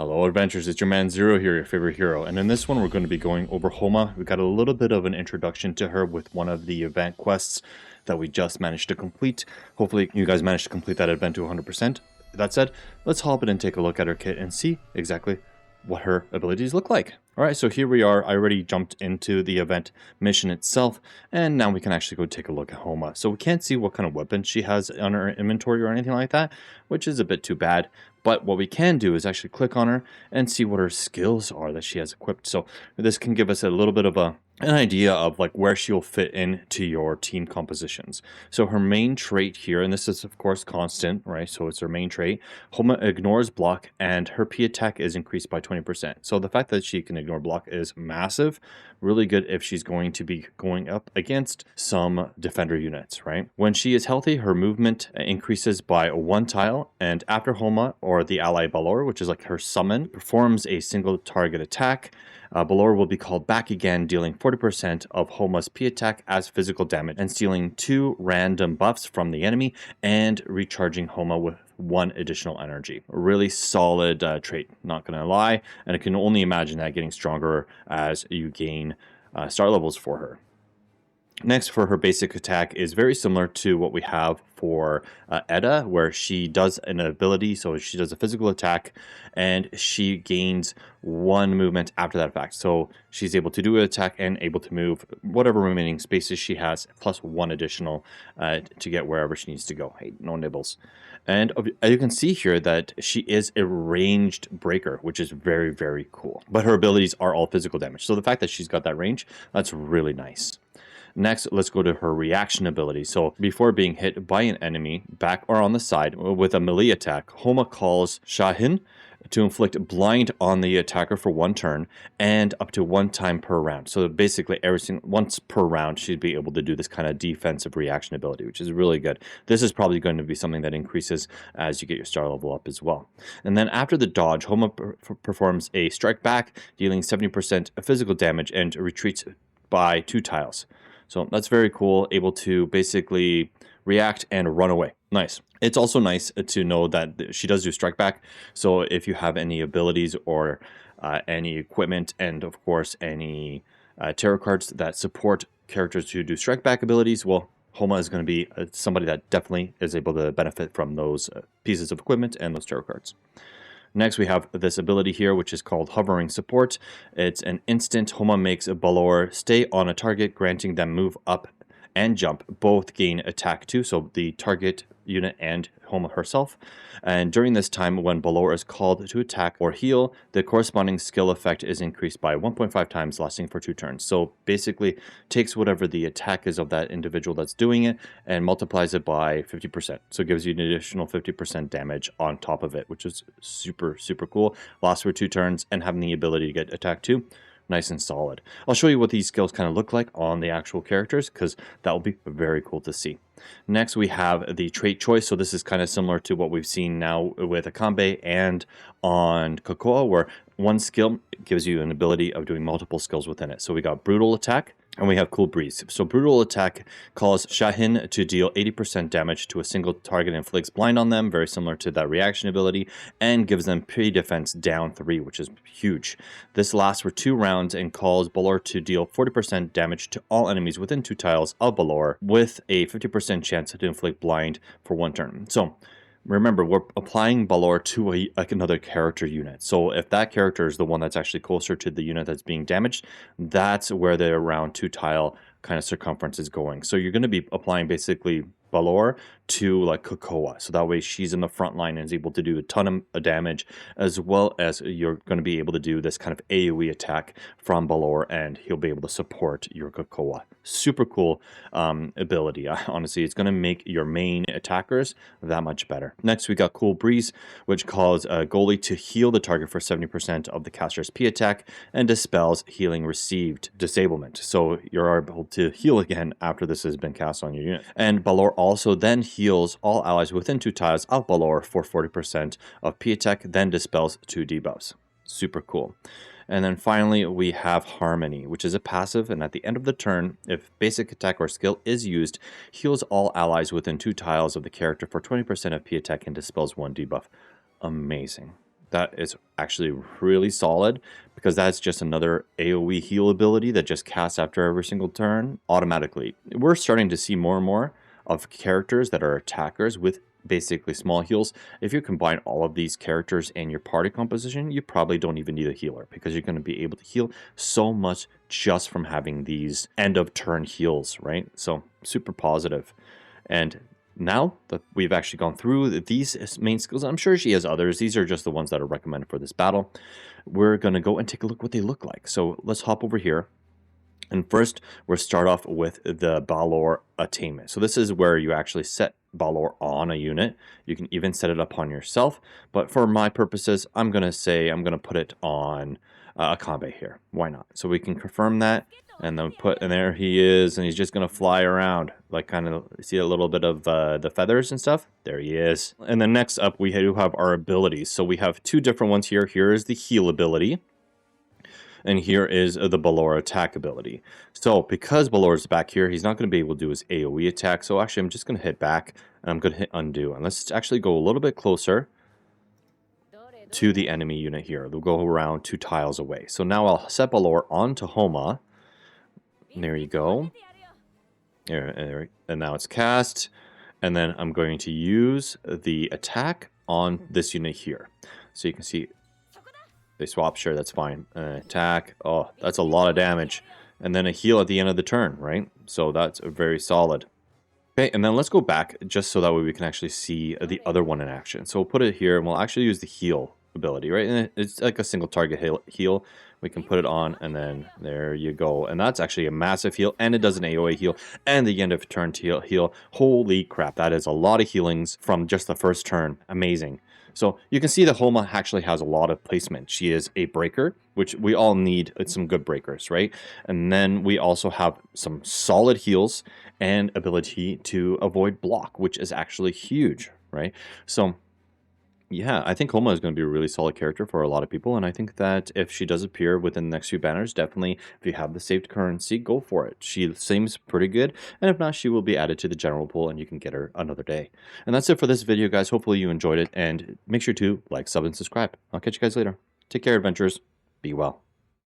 Hello adventures, it's your man Zero here, your favorite hero, and in this one we're going to be going over Homa. We got a little bit of an introduction to her with one of the event quests that we just managed to complete. Hopefully you guys managed to complete that event to 100%. That said, let's hop in and take a look at her kit and see exactly what her abilities look like. Alright, so here we are. I already jumped into the event mission itself, and now we can actually go take a look at Homa. So we can't see what kind of weapon she has on her inventory or anything like that, which is a bit too bad. But what we can do is actually click on her and see what her skills are that she has equipped. So this can give us a little bit of an idea of like where she'll fit into your team compositions. So her main trait here, and this is of course constant, right? So it's her main trait. Homa ignores block and her P attack is increased by 20%. So the fact that she can ignore block is massive. Really good if she's going to be going up against some defender units, right? When she is healthy, her movement increases by 1 tile, and after Homa or the ally Balor, which is like her summon, performs a single target attack, Balor will be called back again, dealing 40% of Homa's P attack as physical damage and stealing 2 random buffs from the enemy and recharging Homa with 1 additional energy. A really solid trait, not gonna lie, and I can only imagine that getting stronger as you gain star levels for her. Next, for her basic attack is very similar to what we have for Edda, where she does an ability, so she does a physical attack, and she gains 1 movement after that fact. So she's able to do an attack and able to move whatever remaining spaces she has, plus 1 additional to get wherever she needs to go. Hey, no nibbles. And you can see here that she is a ranged breaker, which is very, very cool. But her abilities are all physical damage. So the fact that she's got that range, that's really nice. Next, let's go to her reaction ability. So before being hit by an enemy, back or on the side, with a melee attack, Homa calls Shahin to inflict blind on the attacker for 1 turn and up to 1 time per round. So basically once per round, she'd be able to do this kind of defensive reaction ability, which is really good. This is probably going to be something that increases as you get your star level up as well. And then after the dodge, Homa performs a strike back, dealing 70% physical damage and retreats by 2 tiles. So that's very cool, able to basically react and run away. Nice. It's also nice to know that she does do strike back. So if you have any abilities or any equipment and of course any tarot cards that support characters who do strike back abilities, well, Homa is going to be somebody that definitely is able to benefit from those pieces of equipment and those tarot cards. Next, we have this ability here, which is called Hovering Support. It's an instant. Homa makes a Balor stay on a target, granting them move up and jump. Both gain attack too, so the target unit and Homa herself. And during this time, when Balor is called to attack or heal, the corresponding skill effect is increased by 1.5 times, lasting for 2 turns. So basically, takes whatever the attack is of that individual that's doing it and multiplies it by 50%. So it gives you an additional 50% damage on top of it, which is super, super cool. Lasts for 2 turns and having the ability to get attack too. Nice and solid. I'll show you what these skills kind of look like on the actual characters because that will be very cool to see. Next, we have the trait choice. So this is kind of similar to what we've seen now with Akambe and on Kokoa, where 1 skill gives you an ability of doing multiple skills within it. So we got Brutal Attack, and we have Cool Breeze. So Brutal Attack calls Shahin to deal 80% damage to a single target and inflicts blind on them, very similar to that reaction ability, and gives them pre-defense down 3, which is huge. This lasts for 2 rounds and calls Balor to deal 40% damage to all enemies within 2 tiles of Balor, with a 50% chance to inflict blind for 1 turn. So remember, we're applying Balor to another character unit. So if that character is the one that's actually closer to the unit that's being damaged, that's where the around 2 tile kind of circumference is going. So you're going to be applying basically Balor to like Kokoa. So that way she's in the front line and is able to do a ton of damage, as well as you're going to be able to do this kind of AoE attack from Balor, and he'll be able to support your Kokoa. Super cool ability. Honestly, it's going to make your main attackers that much better. Next, we got Cool Breeze, which calls a goalie to heal the target for 70% of the caster's P attack and dispels healing received disablement. So you're able to heal again after this has been cast on your unit. And Balor also then heals all allies within 2 tiles of Balor for 40% of P attack, then dispels 2 debuffs. Super cool. And then finally, we have Harmony, which is a passive, and at the end of the turn, if basic attack or skill is used, heals all allies within 2 tiles of the character for 20% of P attack and dispels 1 debuff. Amazing. That is actually really solid because that's just another AoE heal ability that just casts after every single turn automatically. We're starting to see more and more of characters that are attackers with basically small heals. If you combine all of these characters in your party composition, you probably don't even need a healer because you're going to be able to heal so much just from having these end of turn heals, right? So super positive. And now that we've actually gone through these main skills, I'm sure she has others. These are just the ones that are recommended for this battle. We're going to go and take a look what they look like. So let's hop over here. And first, we'll start off with the Balor attainment. So this is where you actually set Balor on a unit. You can even set it up on yourself. But for my purposes, I'm going to say I'm going to put it on a combat here. Why not? So we can confirm that. And then and there he is, and he's just going to fly around. Like kind of see a little bit of the feathers and stuff. There he is. And then next up, we do have our abilities. So we have two different ones here. Here is the heal ability. And here is the Balor attack ability. So because Balor's back here, he's not going to be able to do his AoE attack. So actually, I'm just going to hit back, and I'm going to hit undo. And let's actually go a little bit closer to the enemy unit here. They'll go around 2 tiles away. So now I'll set Balor onto Homa. There you go. And now it's cast. And then I'm going to use the attack on this unit here. So you can see they swap, sure, that's fine. Attack, oh, that's a lot of damage. And then a heal at the end of the turn, right? So that's very solid. Okay, and then let's go back just so that way we can actually see the other one in action. So we'll put it here, and we'll actually use the heal ability, right? And it's like a single target heal. We can put it on, and then there you go. And that's actually a massive heal, and it does an AoE heal, and the end of turn heal. Holy crap, that is a lot of healings from just the first turn. Amazing. So you can see that Homa actually has a lot of placement. She is a breaker, which we all need some good breakers, right? And then we also have some solid heals and ability to avoid block, which is actually huge, right? So yeah, I think Homa is going to be a really solid character for a lot of people, and I think that if she does appear within the next few banners, definitely, if you have the saved currency, go for it. She seems pretty good, and if not, she will be added to the general pool, and you can get her another day. And that's it for this video, guys. Hopefully you enjoyed it, and make sure to like, sub, and subscribe. I'll catch you guys later. Take care, adventurers. Be well.